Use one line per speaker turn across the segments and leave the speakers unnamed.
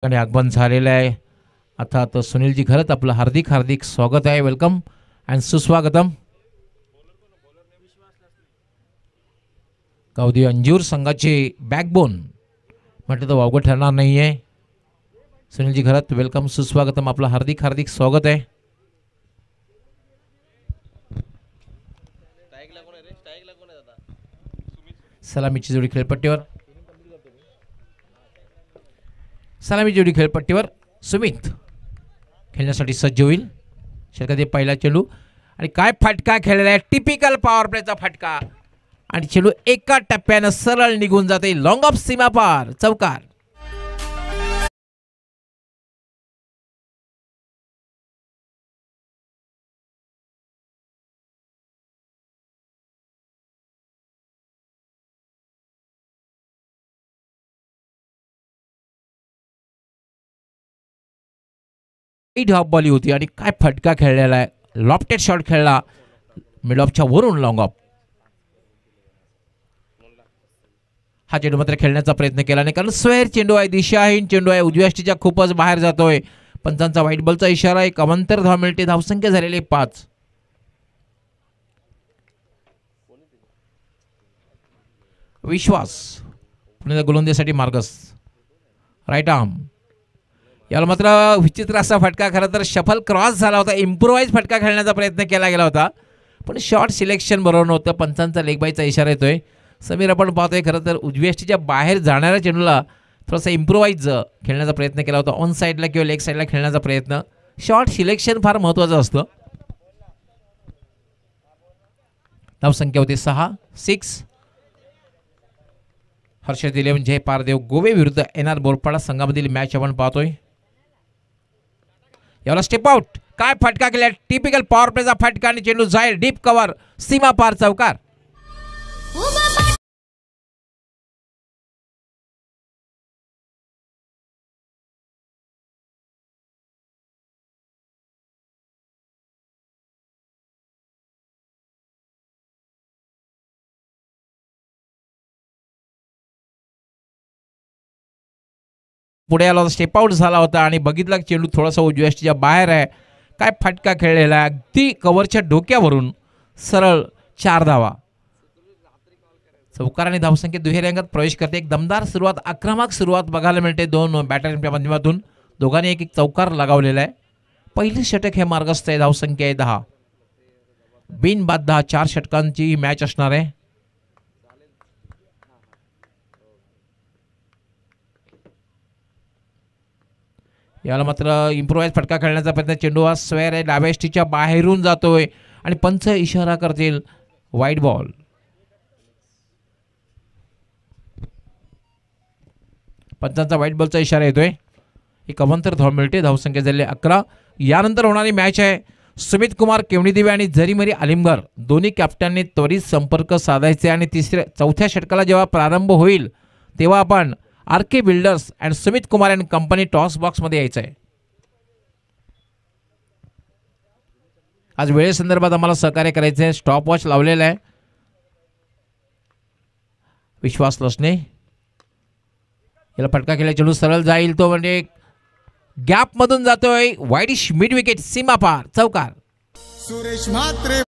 आणि आगमन झालेलं आहे. अर्थात सुनीलजी खरंच आपलं हार्दिक हार्दिक स्वागत आहे. वेलकम अँड सुस्वागतम. गावदेवी अंजूर संघाचे बॅकबोन म्हटलं तर वावगं ठरणार नाही आहे. सुनीलजी खरंच वेलकम सुस्वागतम, आपलं हार्दिक हार्दिक स्वागत आहे. सलामीची जोडी खेळपट्टीवर, सलामी जोडी खेळपट्टीवर सुमित खेळण्यासाठी सज्ज होईल. षटकातील पहिला चेंडू आणि काय फटका खेळलेला आहे, टिपिकल पॉवर प्लेचा फटका आणि चेंडू एका टप्प्यानं सरळ निघून जाते लॉंग ऑफ सीमा पार, चौकार. ढॉप बॉली होती आणि काय फटका खेळलेला आहे, लॉफ्टेड शॉट खेळला मिड ऑफच्या वरून लॉंग ऑफ. हा चेंडू मात्र खेळण्याचा प्रयत्न केला नाही, कारण स्वेअर चेंडू आहे, दिशाहीन चेंडू आहे, उजव्या यष्टीच्या खूपच बाहेर जातोय. पंचांचा व्हाईट बॉलचा इशारा, एक अवंतर धाव मिळते. धावसंख्या झालेली 5. विश्वास पुण्याच्या गोलंदाजीसाठी मार्गस राईट आर्म. याला मात्र विचित्र असा फटका, खरं तर शफल क्रॉस झाला होता, इम्प्रोवाइज फटका खेळण्याचा प्रयत्न केला गेला होता, पण शॉर्ट सिलेक्शन बरोबर नव्हतं. पंचांचा लेग बायचा इशारा येतोय. समीर आपण पाहतोय खरं तर उजव्या यष्टीच्या बाहेर जाणाऱ्या चेंडूला थोडासा इम्प्रोवाइज खेळण्याचा प्रयत्न केला होता, ऑन साईडला किंवा लेग साईडला खेळण्याचा प्रयत्न. शॉर्ट सिलेक्शन फार महत्त्वाचं असतं. धावसंख्या होती 6. हर्षद इलेव्हन जय पारदेव गोवे विरुद्ध NR बोरपाडा संघामधील मॅच आपण पाहतोय. याला स्टेप आउट, काय फटका केला, टिपिकल पॉवर प्लेचा फटका आणि चेंडू जाईल डीप कव्हर, सीमा पार, चौकार. पुढे आला होता, स्टेप आउट झाला होता आणि बघितला चेंडू थोडासा उजव्या यष्टीच्या बाहेर आहे. काय फटका खेळलेला आहे, अगदी कव्हरच्या डोक्यावरून सरळ 4 धावा. चौकार आणि धावसंख्या दुहेरी अंकात प्रवेश करते. एक दमदार सुरुवात, आक्रमक सुरुवात बघायला मिळते दोन बॅटरच्या माध्यमातून. दोघांनी एक एक चौकार लगावलेला आहे. पहिलं षटक हे मार्गस्थ आहे. धावसंख्या आहे 10. बिन बाद 10, 4 षटकांची ही मॅच असणार आहे. याला मात्र इम्प्रोवाइज फटका खेळण्याचा प्रयत्न, चेंडू हा स्वेअर आहे, डाव्या यष्टीच्या बाहेरून जातोय आणि पंच इशारा करतील व्हाईट बॉल. पंचांचा व्हाईट बॉलचा इशारा येतोय. एक अवंतर धाव मिळते. धावसंख्या झाली 11. यानंतर होणारी मॅच आहे सुमित कुमार केवणीदेवी आणि जरीमरी आलिमगर. दोन्ही कॅप्टनने त्वरित संपर्क साधायचे आणि चौथ्या षटकाला जेव्हा प्रारंभ होईल तेव्हा आपण RK builders and Sumit Kumar and company toss बॉक्समध्ये यायचं आहे. आज वेळेसंदर्भात आम्हाला सहकार्य करायचं आहे. स्टॉप वॉच लावलेला आहे. विश्वास लसणे याला फटका केला, चेंडू सरळ जाईल, तो म्हणजे गॅप मधून जातोय, वाईडिश मिड विकेट, सीमा पार, चौकार.
सुरेश म्हात्रे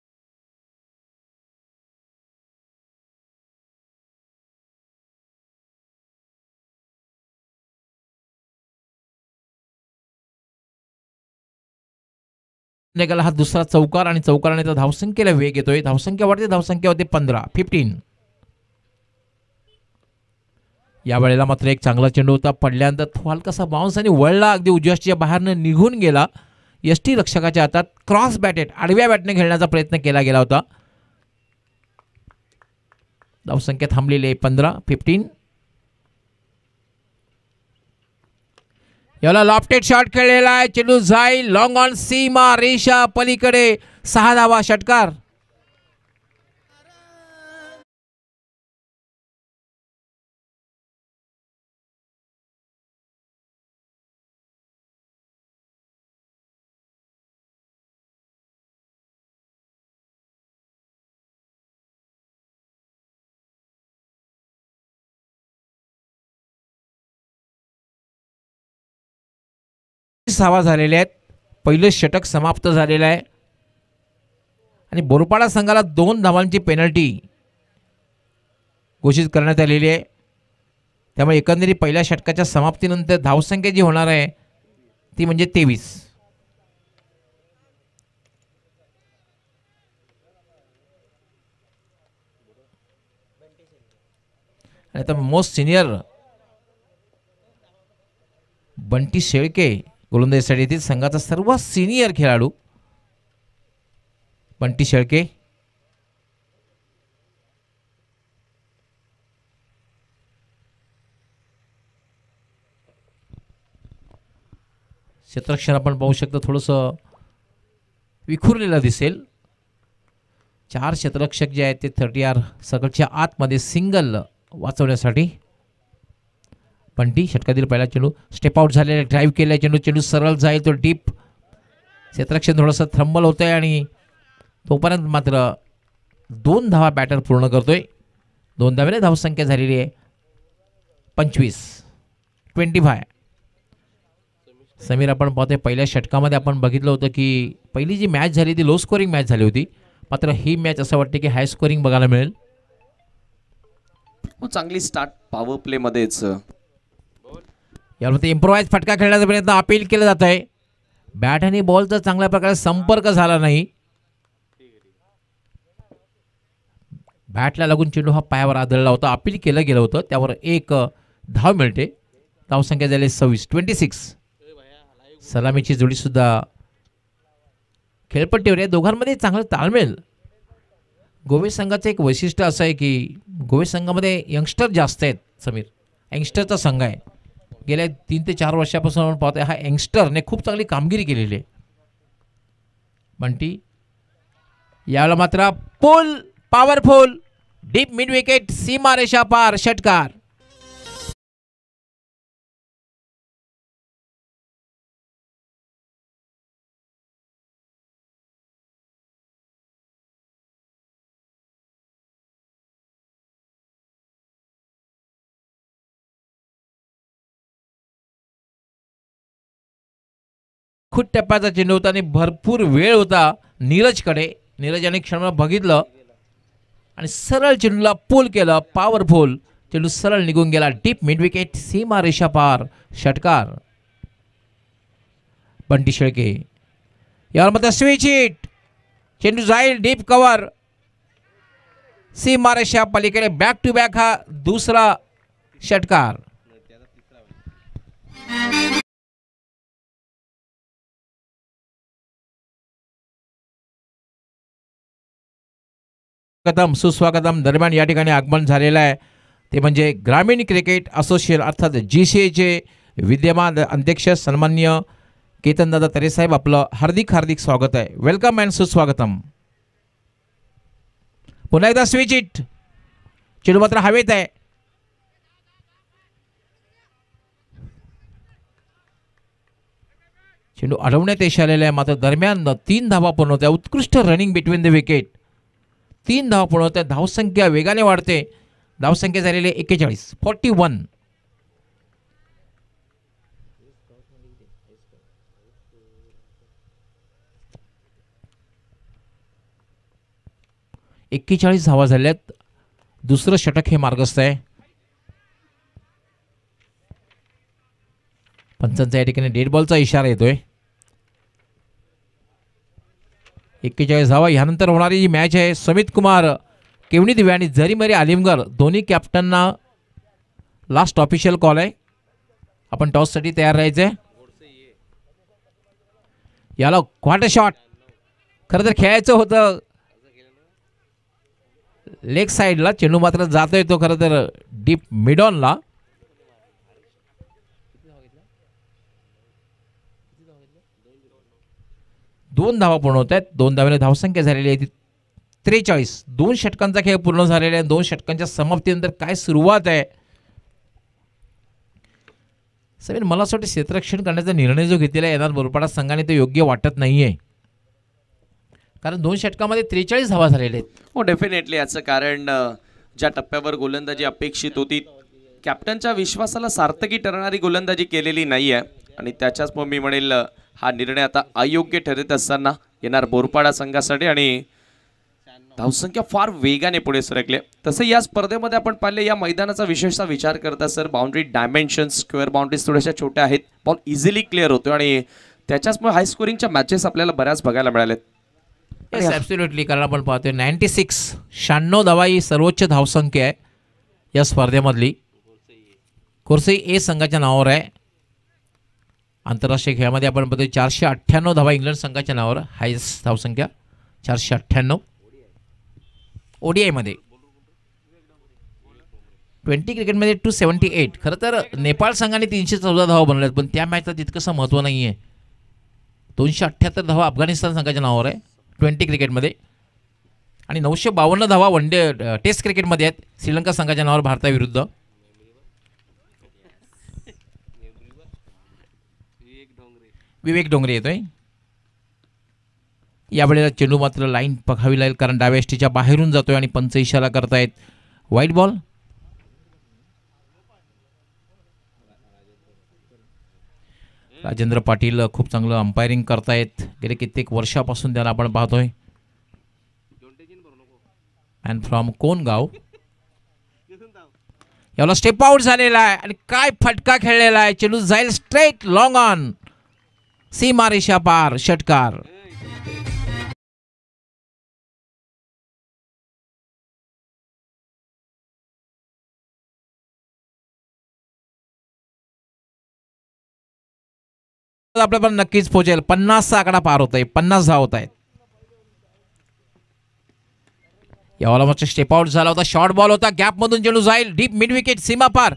निघाला हा दुसरा चौकार आणि चौकाराने तर धावसंख्येला वेग येतोय. धावसंख्या वाढते, धावसंख्या होते 15. या वेळेला मात्र एक चांगला चेंडू होता, पडल्यानंतर हलकासा बाउन्स आणि वळला, अगदी उजव्याच्या बाहेरनं निघून गेला. यष्टी रक्षकाच्या हातात क्रॉस बॅटेड आडव्या बॅटने खेळण्याचा प्रयत्न केला गेला होता. धावसंख्या थांबलेली आहे 15. याला लॉफ्टेड शॉट खेळलेला आहे, चेंडू जाईल लॉंग ऑन सीमा रेषा पलीकडे, 6 धावा, षटकार. धावा झालेल्या आहेत. पहिलं षटक समाप्त झालेलं आहे आणि बोरपाडा संघाला 2 धावांची पेनल्टी घोषित करण्यात आलेली आहे. त्यामुळे एकंदरीत पहिल्या षटकाच्या समाप्तीनंतर धावसंख्या जी होणार आहे ती म्हणजे 23. आणि आता मोस्ट सिनियर बंटी शेळके गोलंदाजीसाठी येथील संघाचा सर्वात सिनियर खेळाडू बंटी शेळके. क्षेत्ररक्षण आपण पाहू शकतो थोडंसं विखुरलेलं दिसेल. 4 क्षेत्ररक्षक जे आहेत ते 30 सर्कलच्या आतमध्ये सिंगल वाचवण्यासाठी. बंटी षटकातील पहिला चेंडू स्टेप आउट झालेला, ड्राईव्ह केला चेंडू सरळ जाईल तो डीप. क्षेत्ररक्षण थोडंसं थ्रंबल होतं आहे आणि तोपर्यंत मात्र 2 धावा बॅटर पूर्ण करतोय. 2 धावेने धावसंख्या झालेली आहे 25. समीर आपण पाहतोय पहिल्या षटकामध्ये आपण बघितलं होतं की पहिली जी मॅच झाली ती लो स्कोरिंग मॅच झाली होती. मात्र ही मॅच असं वाटते की हाय स्कोरिंग बघायला मिळेल.
चांगली स्टार्ट पॉवर प्ले मध्येच.
यामध्ये इम्प्रोवाइज फटका खेळण्याचा प्रयत्न अपील केला जात आहे. बॅट आणि बॉलचा चांगल्या प्रकारे संपर्क झाला नाही. बॅटला लागून चेंडू हा पायावर आदळला होता. अपील केलं गेलं होतं त्यावर 1 धाव मिळते. धावसंख्या झाली 26. सलामीची जोडीसुद्धा खेळपट्टीवर आहे. दोघांमध्ये चांगलं ताळमेळ. गोवे संघाचं एक वैशिष्ट्य असं आहे की गोवे संघामध्ये यंगस्टर जास्त आहेत. समीर यंगस्टरचा संघ आहे. गेल्या 3 ते 4 वर्षापासून आपण पाहतोय हा यंगस्टरने खूप चांगली कामगिरी केलेली आहे. बंटी यावेळेला मात्र पुल पॉवरफुल डीप मिड विकेट सीमारेषा पार षटकार. खूप टप्प्याचा चेंडू होता आणि भरपूर वेळ होता नीरजकडे. नीरज याने क्षणाला बघितलं आणि सरळ चेंडूला पुल केलं. पॉवरफुल चेंडू सरळ निघून गेला. डीप मिड विकेट सीमा रेषा पार षटकार. बंटी शेळके यावर मात्र स्विच हिट. चेंडू जाईल डीप कव्हर सीमा रेषा पलीकडे. बॅक टू बॅक हा दुसरा षटकार. स्वागतम सुस्वागतम दरम्यान या ठिकाणी आगमन झालेलं आहे ते म्हणजे ग्रामीण क्रिकेट असोसिएशन अर्थात GCAचे विद्यमान अध्यक्ष सन्माननीय केतनदादा तरे साहेब. आपलं हार्दिक हार्दिक स्वागत आहे. वेलकम अँड सुस्वागतम. पुन्हा एकदा स्विच हिट. चेंडू मात्र हवेत आहे. चेंडू अडवण्यात यश आलेला आहे. मात्र दरम्यान 3 धावा पूर्ण होत्या. उत्कृष्ट रनिंग बिटवीन द विकेट. 3 धावा पूर्ण होत्या. धावसंख्या वेगाने वाढते. धावसंख्या झालेली 41. धावा झाल्यात. दुसरं षटक हे मार्गस्थ आहे. पंचांचा या ठिकाणी डेड बॉलचा इशारा येतोय. 41 धावा. यानंतर होणारी जी मॅच आहे समित कुमार केवणी दिवे आणि जरीमरी आलिमगर दोन्ही कॅप्टनना लास्ट ऑफिशियल कॉल आहे. आपण टॉससाठी तयार राहायचं आहे. याला क्वार्टर शॉट खरं तर खेळायचं होतं लेग साईडला. चेंडू मात्र जातोय तो खरं तर डीप मिडॉनला. दोन धावा पूर्ण होत आहेत. 2 धावेने धावसंख्या झालेली आहे 43. 2 षटकांचा खेळ पूर्ण झालेला आहे. 2 षटकांच्या समाप्तीनंतर काय सुरुवात आहे. समीर मला असं वाटतं क्षेत्ररक्षण करण्याचा निर्णय जो घेतलेला आहे येणार बोरपाडा संघाने तो योग्य वाटत नाहीये. कारण 2 षटकामध्ये 43 धावा झालेल्या आहेत.
हो डेफिनेटली. याचं कारण ज्या टप्प्यावर गोलंदाजी अपेक्षित होती कॅप्टनच्या विश्वासाला सार्थकी ठरणारी गोलंदाजी केलेली नाही आहे. आणि त्याच्याच मग मी म्हणेल हा निर्णय आता अयोग्य ठरत असताना येणार बोरपाडा संघासाठी आणि धावसंख्या फार वेगाने पुढे सरकले. तसं या स्पर्धेमध्ये आपण पाहिले या मैदानाचा विशेषतः विचार करता sir boundary dimensions square boundaries थोड्याशा छोट्या आहेत. बॉल इझिली क्लिअर होतो आणि त्याच्याचमुळे हाय स्कोरिंगच्या मॅचेस आपल्याला बऱ्याच बघायला मिळालेत.
Yes absolutely. कारण आपण पाहतोय 96 धावा ही सर्वोच्च धावसंख्या आहे या स्पर्धेमधली. कोर्से ए संघाच्या नावावर आहे. आंतरराष्ट्रीय खेळामध्ये आपण पाहतोय 498 धावा इंग्लंड संघाच्या नावावर हायस्ट धावसंख्या 498. ओडीआयमध्ये 20 क्रिकेटमध्ये 278. खरं तर नेपाळ संघाने 314 धावा बनवल्यात पण त्या मॅचला तितकंसं महत्त्व नाही आहे. 278 धावा अफगाणिस्तान संघाच्या नावावर आहे 20 क्रिकेटमध्ये आणि 952 धावा वन डे टेस्ट क्रिकेटमध्ये आहेत श्रीलंका संघाच्या नावावर भारताविरुद्ध. विवेक डोंगरे येतोय. यावेळेला चेंडू मात्र लाईन पखावी लागेल कारण डाव्या एसटीच्या बाहेरून जातोय आणि पंच इशारा करतायत वाईट बॉल. राजेंद्र पाटील खूप चांगलं अंपायरिंग करतायत गेले कित्येक वर्षापासून त्याला आपण पाहतोय. अँड फ्रॉम कोणगाव याला स्टेप आउट झालेला आहे आणि काय फटका खेळलेला आहे. चेंडू जाईल स्ट्रेट लॉंग ऑन सीमा रेषा पार षटकार. आपल्या पण नक्कीच पोहोचेल. 50चा आकडा पार होत आहे. 50 धाव होत आहेत. यावाला मग स्टेप आउट झाला होता. शॉर्ट बॉल होता. गॅप मधून चेंडू जाईल डीप मिड विकेट सीमा पार.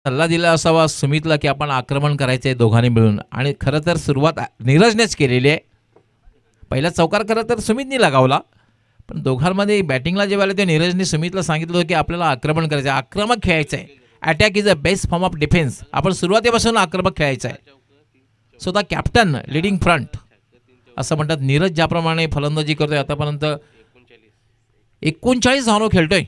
सल्ला दिला असावा सुमितला की आपण आक्रमण करायचं आहे दोघांनी मिळून आणि खरं तर सुरुवात नीरजनेच केलेली आहे. पहिला चौकार खरं तर सुमितने लगावला पण दोघांमध्ये बॅटिंगला जेव्हा आले ते नीरजने सुमितला सांगितलं होतं की आपल्याला आक्रमण करायचं आहे आक्रमक खेळायचं आहे. Attack is a best form of defence. आपण सुरुवातीपासून आक्रमक खेळायचं आहे. So the captain leading front असं म्हणतात. नीरज ज्याप्रमाणे फलंदाजी करतोय आतापर्यंत 39 धावनो खेळतोय.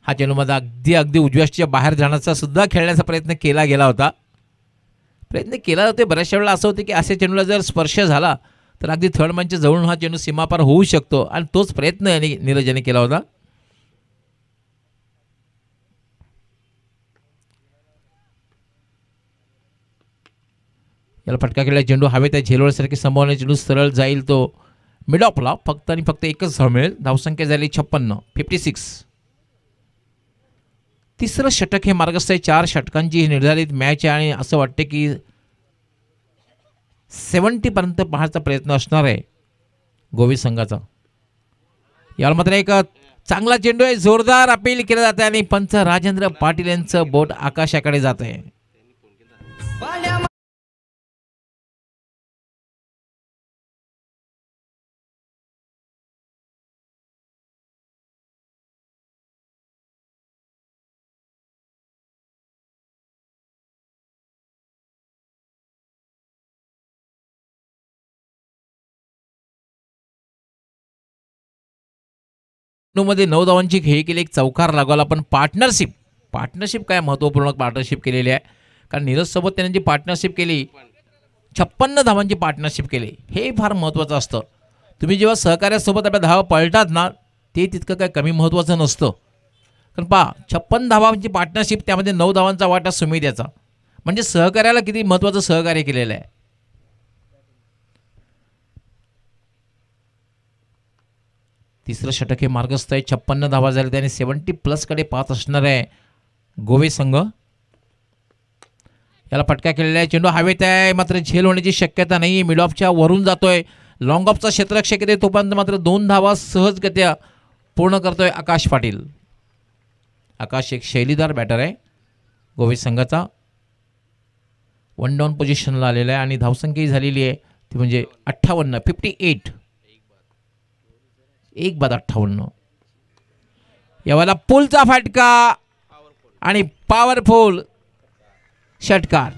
हा चेंडूमध्ये अगदी उजव्याच्या बाहेर जाण्याचा सुद्धा खेळण्याचा प्रयत्न केला गेला होता. प्रयत्न केला होते बऱ्याचशा वेळेला असं होतं की असे चेंडूला जर स्पर्श झाला तर अगदी थर्ड मॅनच्या जवळून हा चेंडू सीमापार होऊ शकतो आणि तोच प्रयत्न नीरज याने केला होता. याला फटका केला चेंडू हवेत आहे. झेलवण्यासारखी संभावना. चेंडू सरळ जाईल तो मिड ऑफला. फक्त आणि फक्त एकच धाव मिळेल. धावसंख्या झाली 56. तिसरं षटक हे मार्गस्थ आहे. 4 षटकांची ही निर्धारित मॅच आहे आणि असं वाटते की 70 पर्यंत पाहायचा प्रयत्न असणार आहे गोवी संघाचा. याला मात्र एक चांगला चेंडू आहे. जोरदार अपील केलं जात आहे आणि पंच राजेंद्र पाटील यांचं बोट आकाशाकडे जात आहे. मध्ये 9 धावांची खेळी केली. एक चौकार लागवला पण पार्टनरशिप काय महत्त्वपूर्ण पार्टनरशिप केलेली आहे. कारण नीरजसोबत त्यांनी जी पार्टनरशिप केली 56 धावांची पार्टनरशिप केली. हे फार महत्त्वाचं असतं. तुम्ही जेव्हा सहकार्यासोबत आपल्या धावा पळतात ना ते तितकं काय कमी महत्त्वाचं नसतं. कारण पहा 56 धावांची पार्टनरशिप त्यामध्ये 9 धावांचा वाटा सुमित याचा म्हणजे सहकार्याला किती महत्त्वाचं सहकार्य केलेलं आहे. तिसरं षटक हे मार्गस्थ आहे. 56 धावा झाले त्याने 70+ कडे पाहत असणार आहे गोवे संघ. याला फटका केलेला आहे. चेंडू हवेत आहे मात्र झेल होण्याची शक्यता नाही. मिड ऑफच्या वरून जातोय. लॉंग ऑफचा क्षेत्ररक्षक येते तोपर्यंत मात्र 2 धावा सहजगत्या पूर्ण करतोय आकाश पाटील. आकाश एक शैलीदार बॅटर आहे गोवे संघाचा. 1 डाऊन पोझिशनला आलेला आहे आणि धावसंख्या झालेली आहे ती म्हणजे 58. 1 बाद 58. यावेळेला पुलचा फटका आणि पॉवरफुल षटकार.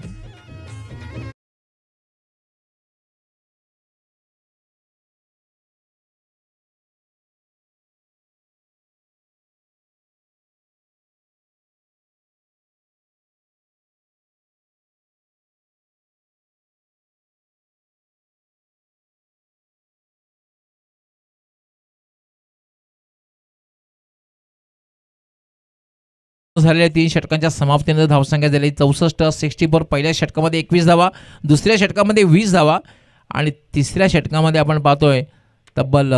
झालेल्या 3 षटकांच्या समाप्तीनंतर धावसंख्या झाली 64. 64. पहिल्या षटकामध्ये 21 धावा, दुसऱ्या षटकामध्ये 20 धावा आणि तिसऱ्या षटकामध्ये आपण पाहतोय तब्बल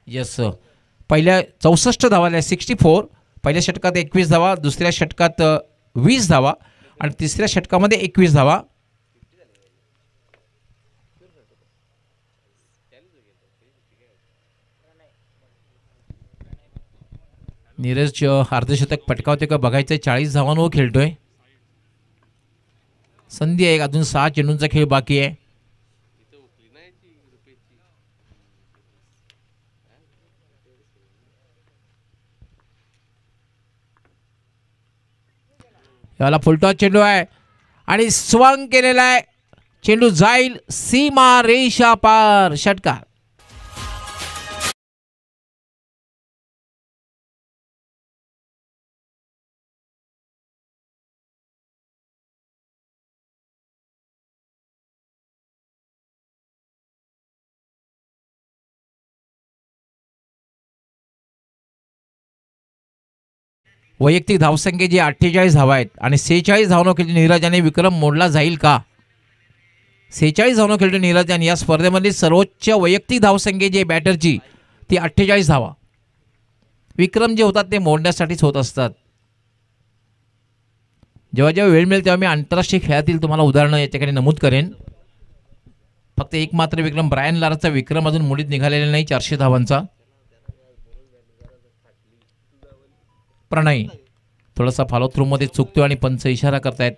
येस पहिल्या 64 धावा 64. पहिल्या षटकात 21 धावा, दुसऱ्या षटकात 20 धावा आणि तिसऱ्या षटकामध्ये 21 धावा. नीरज अर्धशतक पटकावते का बघायचं. 40 धावांवर खेळतोय. संधी आहे, अजून 6 चेंडूंचा खेळ बाकी आहे. याला फुलटॉस चेंडू आहे आणि स्वंग केलेला आहे. चेंडू जाईल सीमा रेषा पार. षटकार. वैयक्तिक धावसंख्या जी 48 धावा आहेत आणि 46 धावनो खेळतो नीरज आणि विक्रम मोडला जाईल का. 46 धावनो खेळतो नीरज आणि या स्पर्धेमध्ये सर्वोच्च वैयक्तिक धावसंख्या जी बॅटरची ती 48 धावा. विक्रम जे होतात ते मोडण्यासाठीच होत असतात. जेव्हा जेव्हा वेळ मिळेल तेव्हा मी आंतरराष्ट्रीय खेळातील तुम्हाला उदाहरणं या ठिकाणी नमूद करेन. फक्त एक मात्र विक्रम ब्रायन लाराचा विक्रम अजून मुळीत निघालेला नाही 400 धावांचा. प्रणय थोडासा फॉलो थ्रू मध्ये चुकतो आणि पंच इशारा करतायत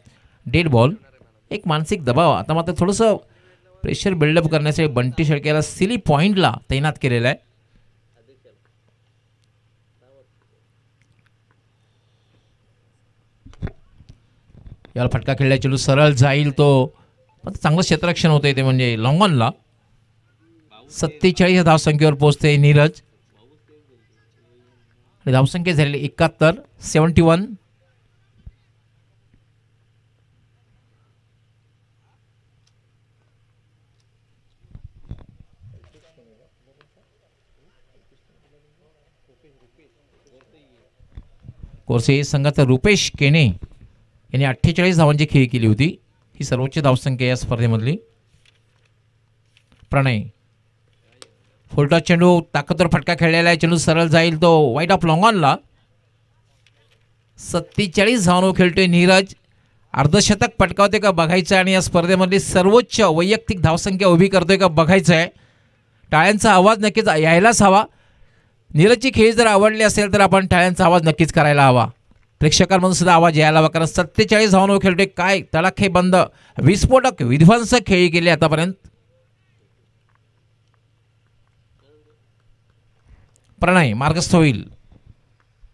डेड बॉल. एक मानसिक दबाव. आता मात्र थोडंसं प्रेशर बिल्डअप करण्यासाठी बंटी शेळकेला सिली पॉइंटला तैनात केलेला आहे. याला फटका खेळला चेंडू सरळ जाईल तो. चांगलं क्षेत्ररक्षण होतंय ते म्हणजे लॉंग ऑनला. 47 धावसंख्येवर पोहोचते नीरज. धावसंख्या झालेली 71. 71. कोरसे संघाचा रुपेश केने यांनी 48 धावांची खेळी केली होती. ही सर्वोच्च धावसंख्या या स्पर्धेमधली. प्रणय फुलटॉस चेंडू ताकदवर फटका खेळलेला आहे. चेंडू सरळ जाईल तो वाईट ऑफ लॉंग ऑनला. 47 धावांवर खेळतोय नीरज. अर्धशतक पटकावते का बघायचं आणि या स्पर्धेमधली सर्वोच्च वैयक्तिक धावसंख्या उभी करतोय का बघायचं आहे. टाळ्यांचा आवाज नक्कीच यायलाच हवा. नीरजची खेळी जर आवडली असेल तर आपण टाळ्यांचा आवाज नक्कीच करायला हवा. प्रेक्षकांमधून सुद्धा आवाज यायला हवा कारण 47 धावांवर खेळतोय. काय तडाखे बंद विस्फोटक विध्वंसक खेळी केली आतापर्यंत. प्रणय मार्गस्थ होईल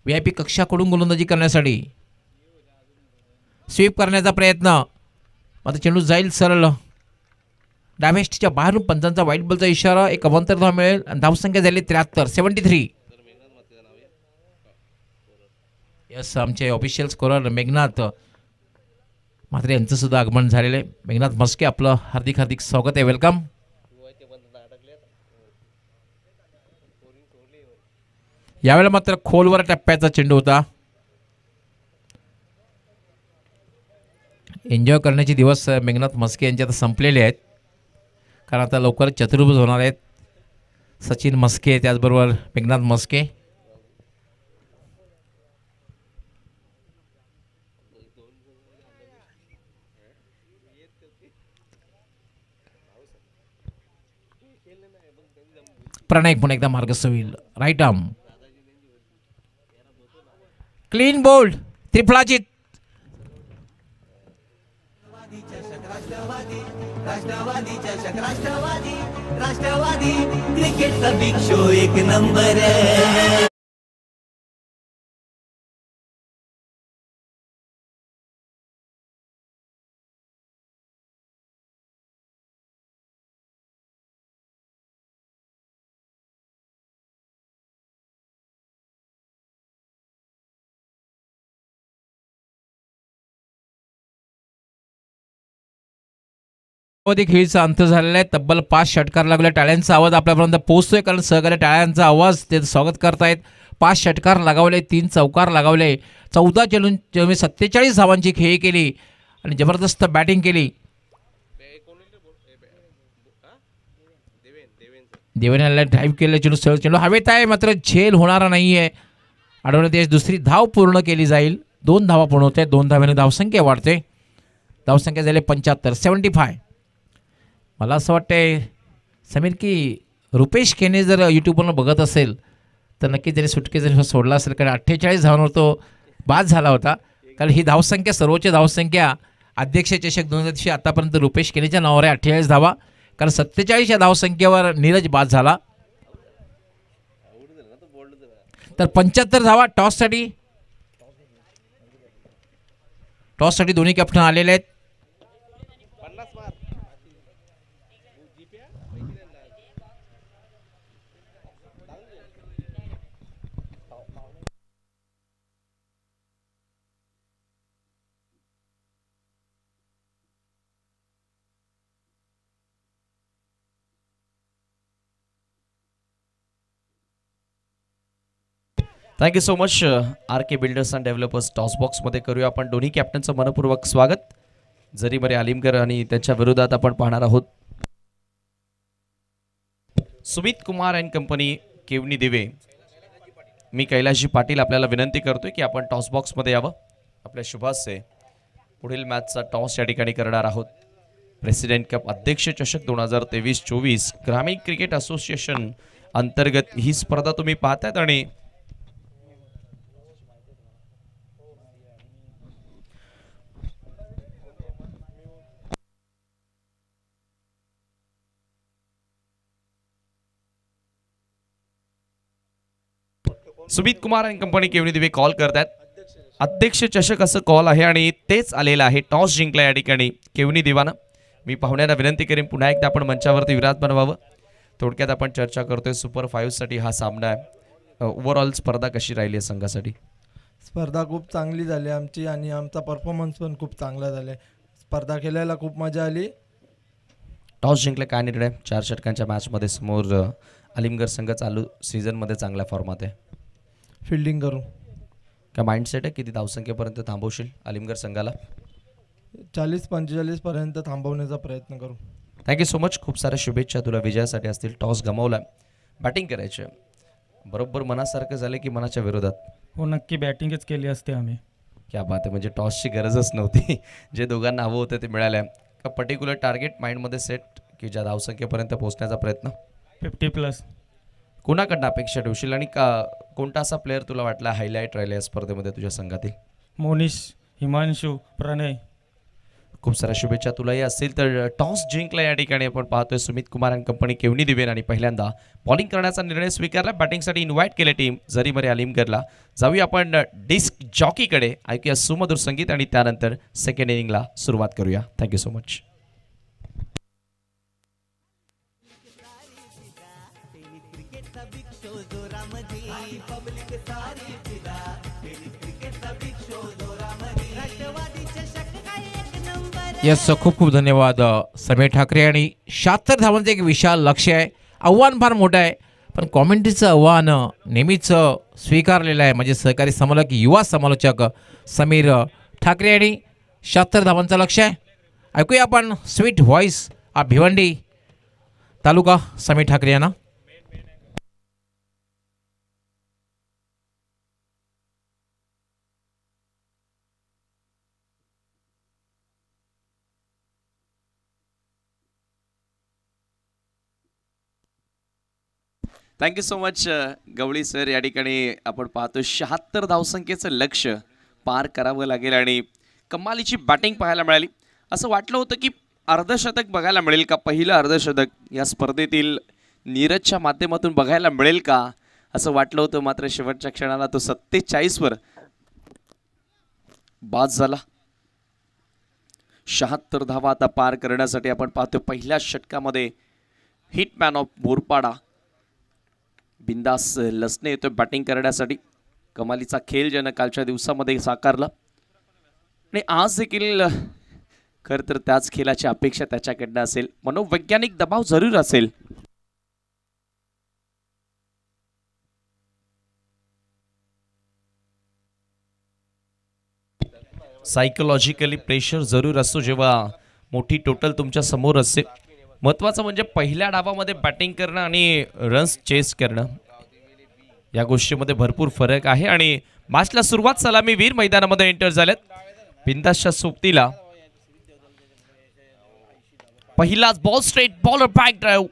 VIP कक्षाकडून गोलंदाजी करण्यासाठी. स्वीप करण्याचा प्रयत्न. आता चेंडू जाईल सरळ डायमेस्टीच्या बाहेरून. पंचांचा व्हाईट बॉलचा इशारा. एक अवंतर धाव मिळेल आणि धावसंख्या झाली 73. 73. यस आमचे ऑफिशियल स्कोरर मेघनाथ मात्र यांचं सुद्धा आगमन झालेलं आहे. मेघनाथ मस्के आपलं हार्दिक हार्दिक स्वागत आहे. वेलकम. यावेळेला मात्र खोलवर टप्प्याचा चेंडू होता. एन्जॉय करण्याचे दिवस मेघनाथ मस्के यांचे आता संपलेले आहेत कारण आता लवकर चतुर्भुज होणार आहेत. सचिन मस्के त्याचबरोबर मेघनाथ मस्के. प्रणय पुन्हा एकदा मार्गस्थ होईल. राईट आर्म क्लीन बोल्ड त्रिफळाची.
राष्ट्रवादी क्रिकेटचा बिग शो एक नंबर.
खेळीचा अंत झालेला आहे. तब्बल 5 षटकार लागले. टाळ्यांचा आवाज आपल्यापर्यंत पोहोचतोय कारण सहकारी टाळ्यांचा आवाज ते स्वागत करतायत. 5 षटकार लगावले, 3 चौकार लगावले, 14 चेंडून 47 धावांची खेळी केली आणि जबरदस्त बॅटिंग केली. देवेनला ड्राईव्ह केले, चेंडू सरळ चेंडू हवेत आहे मात्र झेल होणारा नाहीये. आढळून देश दुसरी धाव पूर्ण केली जाईल. 2 धावा पूर्ण होते. 2 धाव्याने धावसंख्या वाढते. धावसंख्या झाली 75. मला असं वाटतंय समीर की रुपेश केने जर यूट्यूबवरून बघत असेल तर नक्की त्याने सुटके जर सोडला असेल कारण 48 धावांवर तो बाद झाला होता. कारण ही धावसंख्या सर्वोच्च धावसंख्या अध्यक्ष चषक 2000 आतापर्यंत रुपेश केनेच्या नावावर आहे 48 धावा. कारण 47 या धावसंख्येवर नीरज बाद झाला. तर 75 धावा टॉससाठी दोन्ही कॅप्टन आलेले आहेत.
Thank you so much R K builders and developers. Toss बॉक्समध्ये करूया आपण दोन्ही कॅप्टनचं मनपूर्वक स्वागत. जरीमरे आलिमकर आणि त्यांच्या विरोधात आपण पाहणार आहोत सुमित कुमार अँड कंपनी केवनी दिवे. मी कैलासजी पाटील आपल्याला विनंती करतोय की आपण टॉस बॉक्समध्ये यावं. आपल्या शुभासे पुढील मॅचचा टॉस या ठिकाणी करणार आहोत. प्रेसिडेंट कप अध्यक्ष चषक 2023-24 ग्रामीण क्रिकेट असोसिएशन अंतर्गत ही स्पर्धा तुम्ही पाहतायत आणि सुमित कुमार अँड कंपनी केवनी दिवे कॉल करतात. अध्यक्ष चषक असं कॉल आहे आणि तेच आलेलं आहे. टॉस जिंकला या ठिकाणी केवनी दिवानं. मी पाहुण्यांना विनंती करेन पुन्हा एकदा आपण मंचावरती विराजमान व्हावं. थोडक्यात आपण चर्चा करतोय सुपर 5 साठी हा सामना आहे. ओव्हरऑल स्पर्धा कशी राहिली आहे संघासाठी?
स्पर्धा खूप चांगली झाली आमची आणि आमचा परफॉर्मन्स पण खूप चांगला झाला. स्पर्धा खेळायला खूप मजा आली.
टॉस जिंकले काय निर्णय? 4 षटकांच्या मॅचमध्ये समोर आलिमगड संघ चालू सीझनमध्ये चांगल्या फॉर्मात आहे.
फिल्डिंग करू
काय माइंडसेट आहे? किती धावसंख्येपर्यंत थांबवशील आलिमगड संघाला?
40-45 पर्यंत थांबवण्याचा प्रयत्न करू.
Thank you so much. खूप साऱ्या शुभेच्छा तुला विजयासाठी असतील. टॉस गमावला, बॅटिंग करायची बरोबर मनासारखं झालं की मनाच्या विरोधात?
हो नक्की बॅटिंगच केली असते आम्ही.
क्या बात आहे. म्हणजे टॉसची गरजच नव्हती. जे दोघांना हवं होतं ते मिळालं आहे. का पर्टिक्युलर टार्गेट माइंडमध्ये सेट की ज्या धावसंख्येपर्यंत पोहोचण्याचा प्रयत्न?
50+.
कुणाकडनं अपेक्षा ठेवशील आणि का कोणता असा प्लेअर तुला वाटला हायलाईट राहिला या स्पर्धेमध्ये तुझ्या संघातील?
मोनिश, हिमांशू, प्रणय.
खूप साऱ्या शुभेच्छा तुलाही असतील. तर टॉस जिंकला या ठिकाणी आपण पाहतोय सुमित कुमार अँड कंपनी केवनी दिवेन आणि पहिल्यांदा बॉलिंग करण्याचा निर्णय स्वीकारला. बॅटिंगसाठी इन्व्हाइट केले टीम जरीमरे आलिमगडला. जाऊया आपण डिस्क जॉकीकडे, ऐकूया सुमधुर संगीत आणि त्यानंतर सेकंड इनिंगला सुरुवात करूया. Thank you so much.
यस, खूप खूप धन्यवाद समीर ठाकरे. आणि 76 धावांचं एक विशाल लक्ष्य आहे. आव्हान फार मोठं आहे पण कॉमेंट्रीचं आव्हान नेहमीच स्वीकारलेलं आहे. म्हणजे सहकारी समालोचक, युवा समालोचक समीर ठाकरे आणि 76 धावांचं लक्ष्य आहे. ऐकूया आपण स्वीट व्हॉइस ऑफ भिवंडी तालुका समीर ठाकरे यांना.
थँक्यू सो मच गवळी सर. या ठिकाणी आपण पाहतो 76 धावसंख्येचं लक्ष्य पार करावं लागेल आणि कमालीची बॅटिंग पाहायला मिळाली. असं वाटलं होतं की अर्धशतक बघायला मिळेल का, पहिलं अर्धशतक या स्पर्धेतील नीरजच्या माध्यमातून बघायला मिळेल का असं वाटलं होतं. मात्र शेवटच्या क्षणाला तो 47 वर बाद झाला. 76 धावा आता पार करण्यासाठी आपण पाहतो पहिल्या षटकामध्ये हिटमॅन ऑफ बोरपाडा बिंदास लसने येतोय बॅटिंग करण्यासाठी. कमालीचा खेळ ज्यानं कालच्या दिवसामध्ये साकारला आणि आज देखील खरं तर त्याच खेळाची अपेक्षा त्याच्याकडनं असेल. मनोवैज्ञानिक दबाव जरूर असेल. सायकोलॉजिकली प्रेशर जरूर असतो जेव्हा मोठी टोटल तुमच्या समोर असते. महत्त्वाचं म्हणजे पहिल्या डावामध्ये बॅटिंग करणं आणि रन्स चेस करणं, या गोष्टीमध्ये भरपूर फरक आहे. आणि मॅचला सुरुवात सलामीवीर मैदानामध्ये एंटर झालेत. बिंदासच्या सोबतीला पहिलाच ball straight bowler back drive,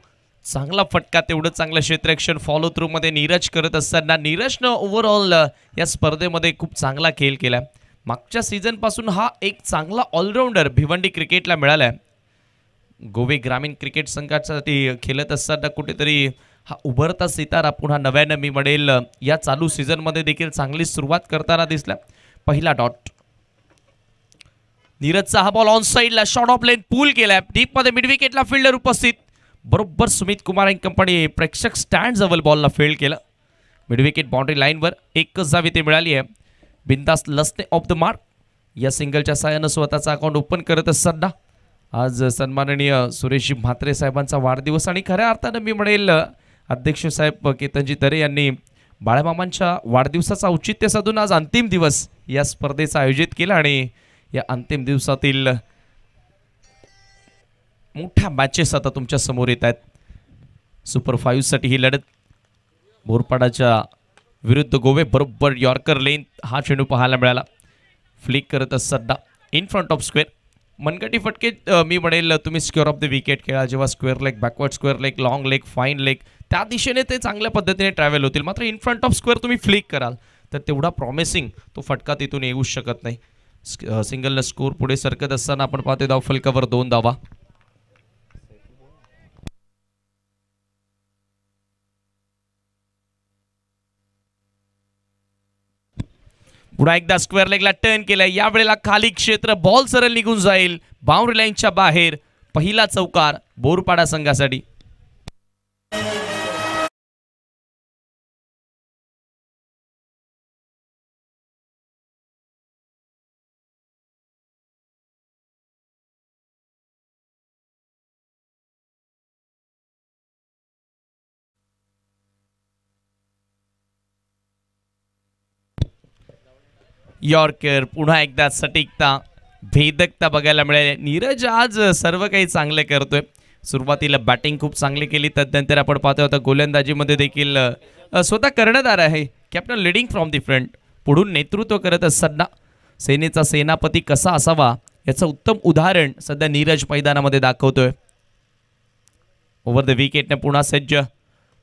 चांगला फटका, तेवढं चांगलं क्षेत्ररक्षण फॉलो थ्रू मध्ये नीरज करत असताना नीरजनं ओव्हरऑल या स्पर्धेमध्ये खूप चांगला खेळ केला. मागच्या सीझन पासून हा एक चांगला ऑलराऊंडर भिवंडी क्रिकेटला मिळालाय. गोवे ग्रामीण क्रिकेट संघासाठी खेळत असताना कुठेतरी हा उभरता सितारा पुन्हा नव्यानं मी म्हणेल या चालू सीझनमध्ये देखील चांगली सुरुवात करताना दिसला. पहिला डॉट, नीरजचा हा बॉल ऑन साईडला शॉर्ट ऑफ लेन पूल केलाय. डीप मध्ये मिड विकेटला फिल्डर उपस्थित, बरोबर सुमित कुमार अँड कंपनी प्रेक्षक स्टँड जवळ बॉलला फील्ड केलं. मिड विकेट बाउंड्री लाईनवर एकच जावी ते मिळाली आहे. बिंदास लसने ऑफ द मार्क या सिंगलच्या साहाय्यानं स्वतःचा अकाउंट ओपन करत असताना आज सन्माननीय सुरेशजी म्हात्रे साहेबांचा वाढदिवस आणि खऱ्या अर्थानं मी म्हणेल अध्यक्ष साहेब केतनजी तरे यांनी बाळामामांच्या वाढदिवसाचा औचित्य साधून आज अंतिम दिवस या स्पर्धेचा आयोजित केला. आणि या अंतिम दिवसातील मोठ्या मॅचेस आता तुमच्या समोर येत आहेत. सुपर 5 साठी ही लढत बोरपाडाच्या विरुद्ध गोवे. बरोबर यॉर्कर लेन हा चेंडू पाहायला मिळाला. फ्लिक करत असताना इन फ्रंट ऑफ स्क्वेअर मनगटी फटके मी म्हणेल तुम्ही स्क्वेअर ऑफ द विकेट खेळा. जेव्हा square leg, backward square leg, long leg, fine leg त्या दिशेने ते चांगल्या पद्धतीने ट्रॅव्हल होतील. मात्र इन फ्रंट ऑफ स्क्वेअर तुम्ही फ्लिक कराल तर तेवढा प्रॉमिसिंग तो फटका तिथून येऊच शकत नाही. सिंगलनं स्कोर पुढे सरकत असताना आपण पाहतो धाव फलकावर 2 धावा. पुन्हा एकदा स्क्वेअर लेगला टर्न केलाय. यावेळेला खाली क्षेत्र, बॉल सरळ निघून जाईल बाउंड्री लाईनच्या बाहेर. पहिला चौकार बोरपाडा संघासाठी. यॉर्कर, पुन्हा एकदा सटीकता, भेदकता बघायला मिळाली. नीरज आज सर्व काही चांगले करतोय. सुरुवातीला बॅटिंग खूप चांगली केली, त्यानंतर आपण पाहतो आता गोलंदाजीमध्ये देखील स्वतः कर्णधार आहे. Captain leading from the front, पुढून नेतृत्व करत असताना सेनेचा सेनापती कसा असावा याचं उत्तम उदाहरण सध्या नीरज मैदानामध्ये दाखवतोय. ओव्हर द विकेटने पुन्हा सज्ज.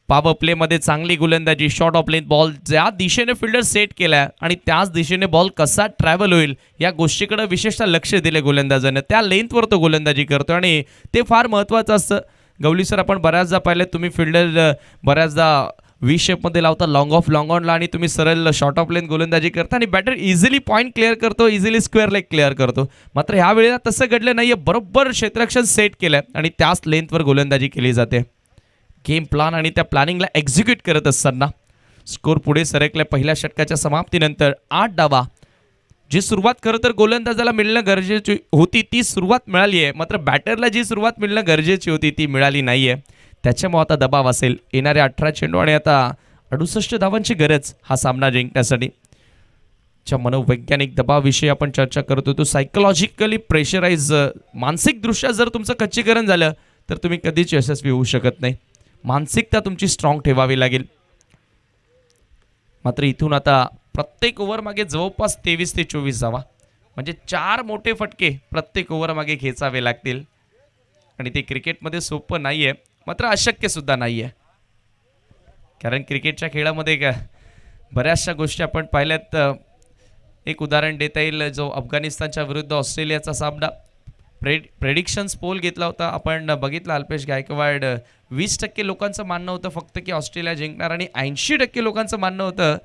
पॉवर प्लेमध्ये चांगली गोलंदाजी, शॉर्ट ऑफ लेंथ बॉल ज्या दिशेने फिल्डर सेट केलाय आणि त्याच दिशेने बॉल कसा ट्रॅव्हल होईल या गोष्टीकडे विशेषतः लक्ष दिले गोलंदाजाने. त्या लेंथवर तो गोलंदाजी करतो आणि ते फार महत्त्वाचं असतं. गवली सर, आपण बऱ्याचदा पाहिलं तुम्ही फिल्डर बऱ्याचदा व्ही शेपमध्ये लावता लॉंग ऑफ लॉंग ऑनला आणि तुम्ही सरळ शॉर्ट ऑफ लेंथ गोलंदाजी करता आणि बॅटर इझिली पॉईंट क्लिअर करतो, इझिली स्क्वेअर लेग क्लिअर करतो. मात्र ह्या वेळेला तसं घडलं नाहीये. बरोबर क्षेत्ररक्षण सेट केलंय आणि त्याच लेंथवर गोलंदाजी केली जाते. गेम प्लॅन आणि त्या प्लॅनिंगला एक्झिक्यूट करत असताना स्कोर पुढे सरकले. पहिल्या षटकाच्या समाप्तीनंतर 8 डावा. जी सुरुवात खरं तर गोलंदाजाला मिळणं गरजेची होती ती सुरुवात मिळाली आहे, मात्र बॅटरला जी सुरुवात मिळणं गरजेची होती ती मिळाली नाही आहे. त्याच्यामुळे आता दबाव असेल. येणारे 18 चेंडू आणि आता 68 धावांची गरज हा सामना जिंकण्यासाठी. च्या मनोवैज्ञानिक दबावाविषयी आपण चर्चा करत होतो. सायकोलॉजिकली प्रेशराइज, मानसिकदृष्ट्या जर तुमचं खच्चीकरण झालं तर तुम्ही कधीच यशस्वी होऊ शकत नाही. मानसिकता तुमची स्ट्रॉंग ठेवावी लागेल. मात्र इथून आता प्रत्येक ओव्हर मागे जवळपास 23 ते 24 धावा, म्हणजे 4 मोठे फटके प्रत्येक ओव्हर मागे खेचावे लागतील आणि ते क्रिकेटमध्ये सोपं नाहीये, मात्र अशक्य सुद्धा नाहीये. कारण क्रिकेटच्या खेळामध्ये का बऱ्याचशा गोष्टी आपण पाहिल्यात. एक उदाहरण देता येईल, जो अफगाणिस्तानच्या विरुद्ध ऑस्ट्रेलियाचा सामना प्रेडिक्शन्स पोल घेतला होता आपण बघितला. अल्पेश गायकवाड 20% लोकांचं मानणं होतं फक्त की ऑस्ट्रेलिया जिंकणार आणि 80% लोकांचं मानणं होतं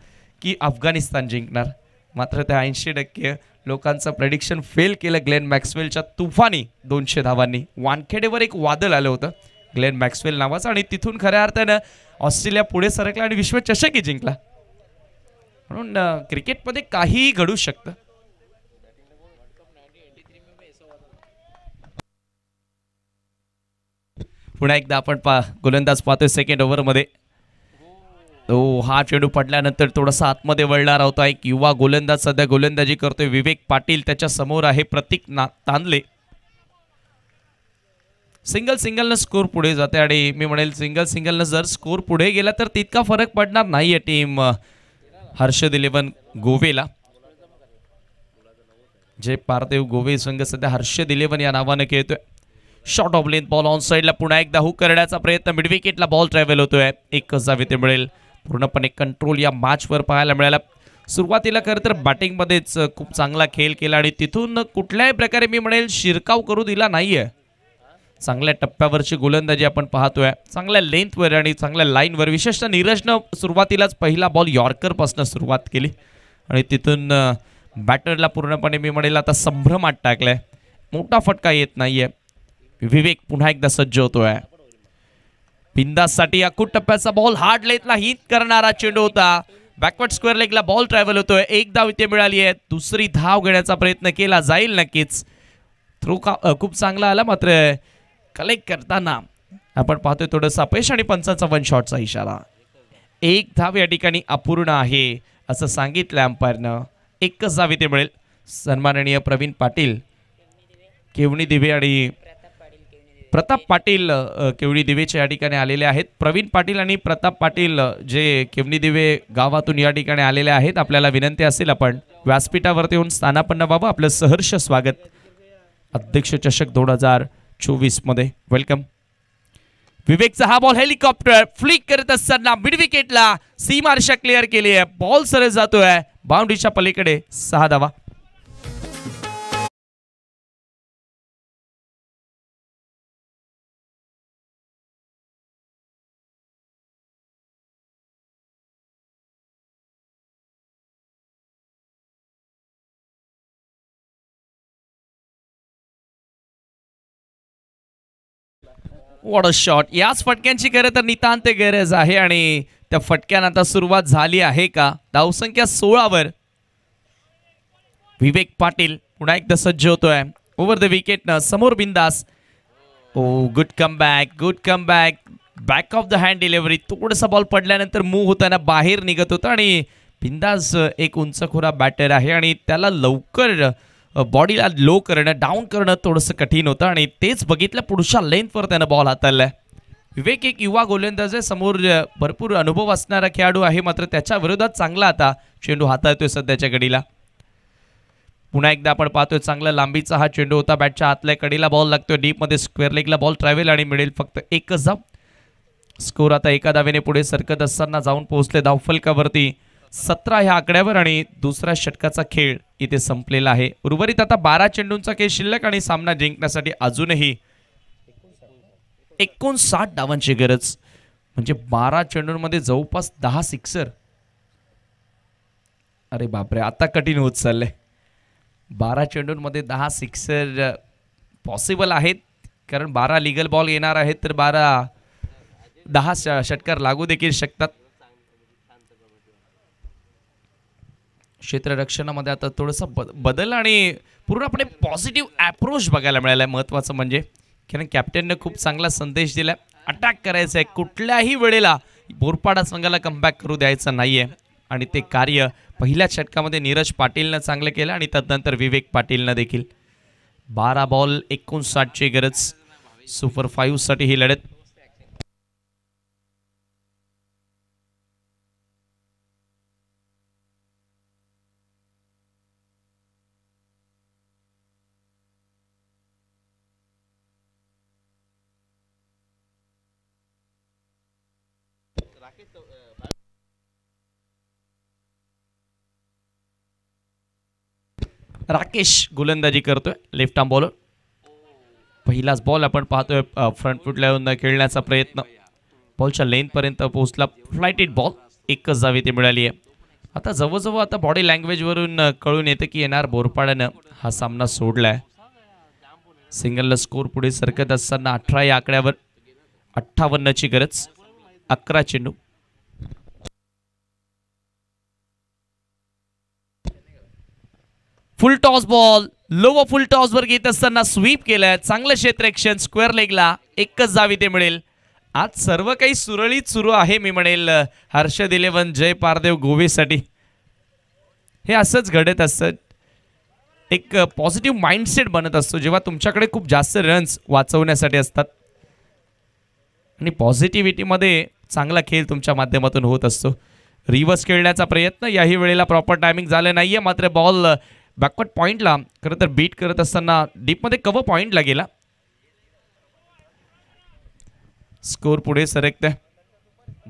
की अफगाणिस्तान जिंकणार. मात्र त्या 80% लोकांचं प्रेडिक्शन फेल केलं ग्लेन मॅक्सवेलच्या तुफानी 200 धावांनी. वानखेडेवर एक वादळ आलं होतं ग्लेन मॅक्सवेल नावाचं आणि तिथून खऱ्या अर्थानं ऑस्ट्रेलिया पुढे सरकला आणि विश्वचषकही जिंकला. म्हणून क्रिकेटमध्ये काहीही घडू शकतं. पुन्हा एकदा आपण गोलंदाज पाहतोय सेकंड ओव्हरमध्ये. हा चेंडू पडल्यानंतर थोडासा आतमध्ये वळणारा होता. एक युवा गोलंदाज सध्या गोलंदाजी करतोय विवेक पाटील, त्याच्या समोर आहे प्रतीक तांदले. सिंगलनं स्कोर पुढे जाते आणि मी म्हणेल सिंगलनं जर स्कोर पुढे गेला तर तितका फरक पडणार नाहीये टीम हर्षद 11 गोवेला. जे पारदेव गोवे संघ सध्या हर्षद 11 या नावानं खेळतोय. Short of length ball on साईडला पुन्हा एकदा हुक करण्याचा प्रयत्न, मिड विकेटला बॉल ट्रॅव्हल होतोय. एक जावे ते मिळेल. पूर्णपणे कंट्रोल या मॅचवर पाहायला मिळाला. सुरुवातीला खरं तर बॅटिंगमध्येच खूप चांगला खेळ केला आणि तिथून कुठल्याही प्रकारे मी म्हणेल शिरकाव करू दिला नाहीये. चांगल्या टप्प्यावरची गोलंदाजी आपण पाहतोय, चांगल्या लेंथवर आणि चांगल्या लाईनवर. विशेषतः नीरजनं सुरुवातीलाच पहिला बॉल यॉर्करपासून सुरुवात केली आणि तिथून बॅटरला पूर्णपणे मी म्हणेल आता संभ्रमात टाकलाय. मोठा फटका येत नाहीये. विवेक पुन्हा एकदा सज्ज होतोय. बिंदाससाठी अकूट टप्प्याचा बॉल हार्ड लेथला हिट करणारा चेंडू होता. बॅकवर्ड स्क्वेअर लेगला बॉल ट्रॅव्हल होतोय. एक धाव इथे मिळाली आहे. दुसरी धाव घेण्याचा प्रयत्न केला जाईल नक्कीच. थ्रो खूप चांगला आला, मात्र कलेक्ट करताना आपण पाहतोय थोडंसं अपयश आणि पंचांचा 1 शॉटचा इशारा. एक धाव या ठिकाणी अपूर्ण आहे असं सांगितलं अंपायरनं. एकच धाव इथे मिळेल. सन्माननीय प्रवीण पाटील केवणी दिवे आणि प्रताप पाटील केवणी दिवेच्या या ठिकाणी आलेले आहेत. प्रवीण पाटील आणि प्रताप पाटील जे केवणी दिवे गावातून या ठिकाणी आलेले आहेत, आपल्याला विनंती असेल आपण व्यासपीठावरती येऊन स्थानापन्न व्हावं. आपलं सहर्ष स्वागत अध्यक्ष चषक 2024 मध्ये. वेलकम. विवेकचा हा बॉल हेलिकॉप्टर फ्लिक करत असताना मिड विकेटला सीमारेषा क्लिअर केली आहे. बॉल सरळ जातोय बाउंड्रीच्या पलीकडे. 6 धावा. What a shot. याच फटक्यांची खरं तर नितांत गरज आहे आणि त्या फटक्यानं आता सुरुवात झाली आहे का. धावसंख्या 16वर विवेक पाटील पुन्हा एकदा सज्ज होतोय. ओव्हर द विकेटनं समोर बिंदास. Good come back. Back of the hand delivery. थोडासा बॉल पडल्यानंतर मूव्ह होताना बाहेर निघत होता आणि बिंदास एक उंचखोरा बॅटर आहे आणि त्याला लवकर बॉडीला लो करणं, डाऊन करणं थोडंसं कठीण होतं आणि तेच बघितलं पुढच्या लेंथवर त्यानं बॉल हाताळलाय. विवेक एक युवा गोलंदाज आहे, समोर भरपूर अनुभव असणारा खेळाडू आहे, मात्र त्याच्या विरोधात चांगला आता चेंडू हाताळतोय सध्याच्या घडीला. पुन्हा एकदा आपण पाहतोय चांगला लांबीचा हा चेंडू होता. बॅटच्या आतल्या कडीला बॉल लागतोय. डीपमध्ये स्क्वेअर लेगला बॉल ट्रॅव्हल आणि मिळेल फक्त एकच धाव. स्कोर आता एका धावेने पुढे सरकत असताना जाऊन पोहोचले धावफलकावरती 17 ह्या आकड्यावर आणि दुसऱ्या षटकाचा खेळ इथे संपलेला आहे. उर्वरित आता 12 चेंडूंचा खेळ शिल्लक आणि सामना जिंकण्यासाठी अजूनही 59 धावांची गरज. म्हणजे 12 चेंडूंमध्ये जवळपास 10 सिक्सर. अरे बापरे, आता कठीण होत चाललंय. 12 चेंडूंमध्ये 10 सिक्सर पॉसिबल आहेत, कारण 12 लिगल बॉल येणार आहेत तर 10 षटकार लागू देखील शकतात. क्षेत्ररक्षणामध्ये आता थोडंसं बदल आणि पूर्णपणे पॉझिटिव्ह अप्रोच बघायला मिळाला. महत्त्वाचं म्हणजे कारण कॅप्टनने खूप चांगला संदेश दिला. अटॅक करायचं आहे, कुठल्याही वेळेला बोरपाडा संघाला कमबॅक करू द्यायचं नाहीये आणि ते कार्य पहिल्या षटकामध्ये नीरज पाटीलनं चांगलं केलं आणि तदनंतर विवेक पाटीलनं देखील. 12 बॉल 59ची गरज. सुपर 5 साठी ही लढत. राकेश गोलंदाजी करतोय, लेफ्ट आर्म बॉलर. पहिलाच बॉल आपण पाहतोय फ्रंट फुटला येऊन खेळण्याचा प्रयत्न. बॉलच्या लेन पर्यंत पोहोचला, फ्लायटेड बॉल, एकच जावी ती मिळाली आहे. आता जवळजवळ आता बॉडी लँग्वेजवरून कळून येतं की येणार बोरपाड्यानं हा सामना सोडलाय. सिंगलला स्कोर पुढे सरकत असताना 18 या आकड्यावर 58ची गरज. 11 चेंडू. फुल टॉस बॉल, लोवर फुल टॉस वर घेत असताना स्वीप केलाय. चांगलं क्षेत्ररक्षण, स्क्वेअर लेगला एकच जावी ते मिळेल. आज सर्व काही सुरळीत सुरू आहे मी म्हणेल हर्षद 11 जय पारदेव गोवेसाठी. हे असंच घडत असतं, एक पॉझिटिव्ह माइंडसेट बनत असतो जेव्हा तुमच्याकडे खूप जास्त रन्स वाचवण्यासाठी असतात आणि पॉझिटिव्हिटीमध्ये चांगला खेळ तुमच्या माध्यमातून होत असतो. रिव्हर्स खेळण्याचा प्रयत्न, याही वेळेला प्रॉपर टायमिंग झालं नाहीये, मात्र बॉल बॅकवर्ड पॉईंटला खरं तर बीट करत असताना डीपमध्ये कव्हर पॉईंटला गेला. स्कोर पुढे सरकतोय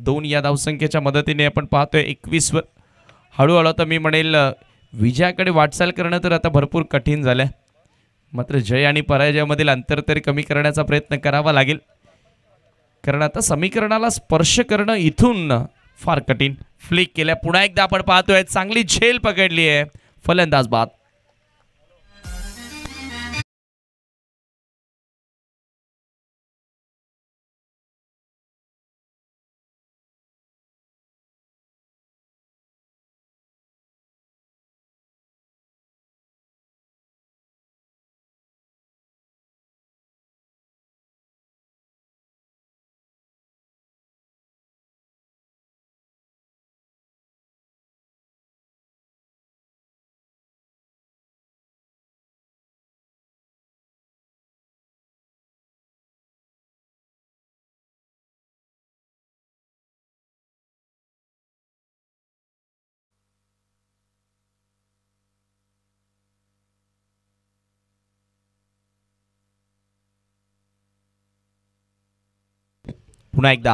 2 या धावसंख्येच्या मदतीने. आपण पाहतोय 21 वर. हळूहळू तर मी म्हणेल विजयाकडे वाटचाल करणं तर आता भरपूर कठीण झालंय, मात्र जय आणि पराजयामधील अंतर तरी कमी करण्याचा प्रयत्न करावा लागेल, कारण आता समीकरणाला स्पर्श करणं इथून फार कठीण. फ्लिक केल्या, पुन्हा एकदा आपण पाहतोय चांगली झेल पकडली आहे, फलंदाज बाद. पुन्हा एकदा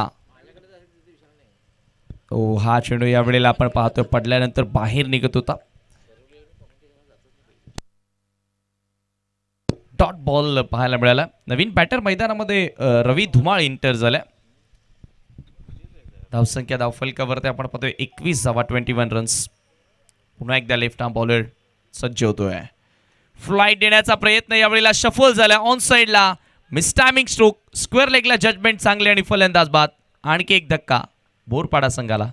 हा चेंडू या वेळेला आपण पाहतोय पडल्यानंतर बाहेर निघत होता. डॉट बॉल पाहायला मिळाला. नवीन बॅटर मैदानामध्ये रवी धुमाळ इंटर झाल्या. धावसंख्या धावफलकावरती आपण पाहतोय 21 धावा, 21 रन्स. पुन्हा एकदा लेफ्ट आर्म बॉलर सज्ज होतोय. फ्लाईट देण्याचा प्रयत्न यावेळेला शफल झाला ऑन साइडला. मिसटायमिंग स्ट्रोक, स्क्वेअर लेगला जजमेंट चांगले आणि फलंदाज बाद. आणखी एक धक्का बोरपाडा संघाला.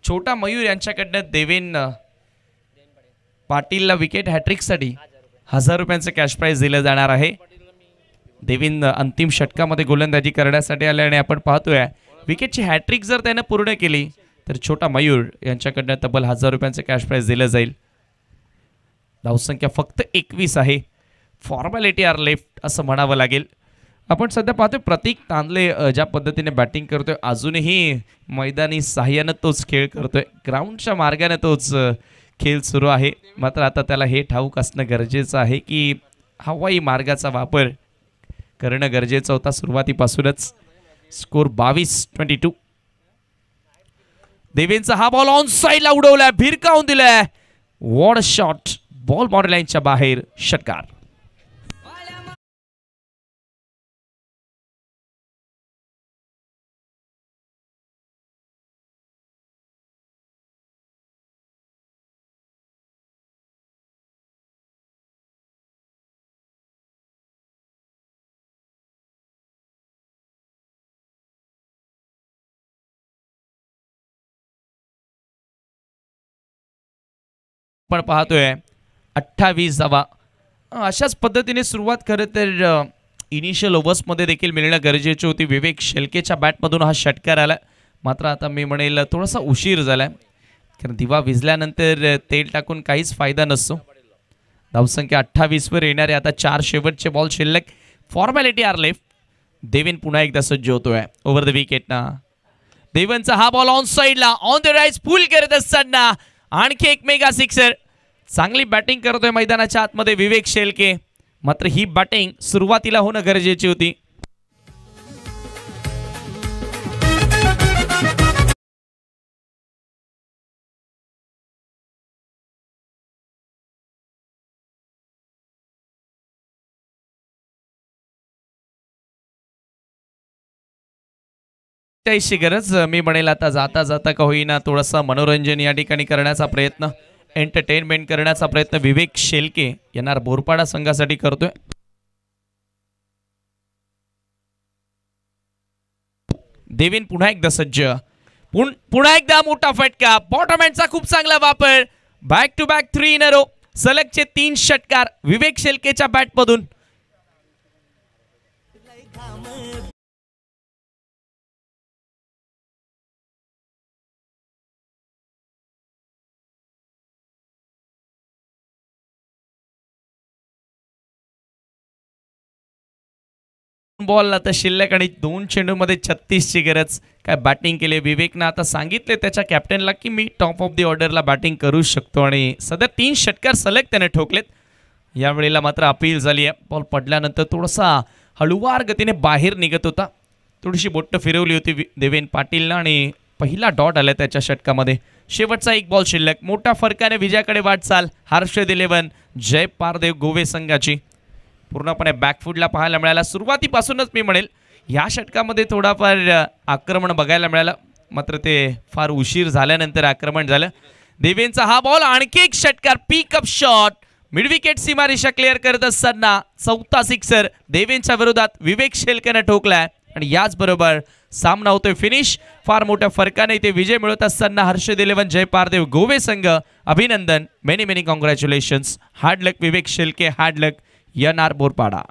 छोटा मयूर यांच्याकडनं देवेन पाटीलला विकेट हॅट्रिकसाठी 1000 रुपयांचं कॅश प्राइज दिलं जाणार आहे. देवेन अंतिम षटकामध्ये गोलंदाजी करण्यासाठी आले आणि आपण पाहतोय विकेटची हॅट्रिक जर त्यानं पूर्ण केली तर छोटा मयूर यांच्याकडनं तब्बल 1000 रुपयांचं कॅश प्राइज दिलं जाईल. धावसंख्या फक्त 21 आहे. फॉर्मॅलिटी आर लेफ्ट असं म्हणावं लागेल. आपण सध्या पाहतोय प्रतीक तांदले ज्या पद्धतीने बॅटिंग करतोय, अजूनही मैदानी साह्यानं तोच खेळ करतोय, ग्राउंडच्या मार्गाने तोच खेळ सुरू आहे. मात्र आता त्याला हे ठाऊक असणं गरजेचं आहे की हवाई मार्गाचा वापर करणं गरजेचं होता सुरुवातीपासूनच. स्कोर 22-22. देवेंचा हा बॉल ऑन साइडला उडवलाय, भिरकावून दिलाय. वॉट शॉट, बॉल बाउंड्री लाईनच्या बाहेर, षटकार. पण पाहतोय 28 धावा. अशाच पद्धतीने सुरुवात खरं तर इनिशियल ओव्हर्समध्ये देखील मिळणं गरजेची होती. विवेक शेळकेच्या बॅटमधून हा षटकार आला, मात्र आता मी म्हणेल थोडासा उशीर झाला, कारण दिवा विझल्यानंतर तेल टाकून काहीच फायदा नसतो. धावसंख्या 28 येणारे आता 4 शेवटचे बॉल शिल्लक. Formality R left. देवेन पुन्हा एकदा सज्ज होतोय ओव्हर द विकेट ना. देवेनचा हा बॉल ऑन साईडला ऑन द राईट पुल करत असताना आणखी एक मेगा सिक्सर. चांगली बॅटिंग करतोय मैदानाच्या आतमध्ये विवेक शेळके, मात्र ही बॅटिंग सुरुवातीला होणं गरजेची होती. त्याची गरज मी म्हणेल आता जाता जाता का होईना थोडासा मनोरंजन या ठिकाणी करण्याचा प्रयत्न, एंटरटेनमेंट करण्याचा प्रयत्न विवेक शेळके येणार बोरपाडा संघासाठी करतोय. देवेन पुन्हा एकदा सज्ज. पुन्हा एकदा मोठा फटका. बॉटम हँडचा खूप चांगला वापर. Back to back 3 in a row. सलगचे 3 षटकार विवेक शेळकेच्या बॅटमधून. बॉल आता शिल्लक आणि 2 चेंडूमध्ये 36ची गरज. काय बॅटिंग केली विवेकनं. आता सांगितले त्याच्या कॅप्टनला की मी टॉप ऑफ द ऑर्डरला बॅटिंग करू शकतो आणि सध्या 3 षटकार सलग त्याने ठोकलेत. यावेळेला मात्र अपील झाली आहे. बॉल पडल्यानंतर थोडासा हळूवार गतीने बाहेर निघत होता. थोडीशी बोट्ट फिरवली होती देवेन पाटीलनं आणि पहिला डॉट आला त्याच्या षटकामध्ये. शेवटचा 1 बॉल शिल्लक. मोठ्या फरकाने विजयाकडे वाटचाल हर्षद 11 जय पारदेव गोवे संघाची. पूर्णपणे बॅकफूटला पाहायला मिळाला. सुरुवातीपासूनच मी म्हणेल या षटकामध्ये थोडाफार आक्रमण बघायला मिळालं, मात्र ते फार उशीर झाल्यानंतर आक्रमण झालं. देवेनचा हा बॉल आणखी एक षटकार. Pickup shot. मिड विकेट सीमारेषा क्लिअर करत असताना 4था सिक्सर देवेनच्या विरोधात विवेक शेळकेनं ठोकलाय आणि याचबरोबर सामना होतोय फिनिश. फार मोठ्या फरकाने इथे विजय मिळवत असताना हर्षद 11 जय पारदेव गोवे संघ अभिनंदन. Many many congratulations. हार्ड लक विवेक शेळके, हार्ड लक येणार बोरपाडा.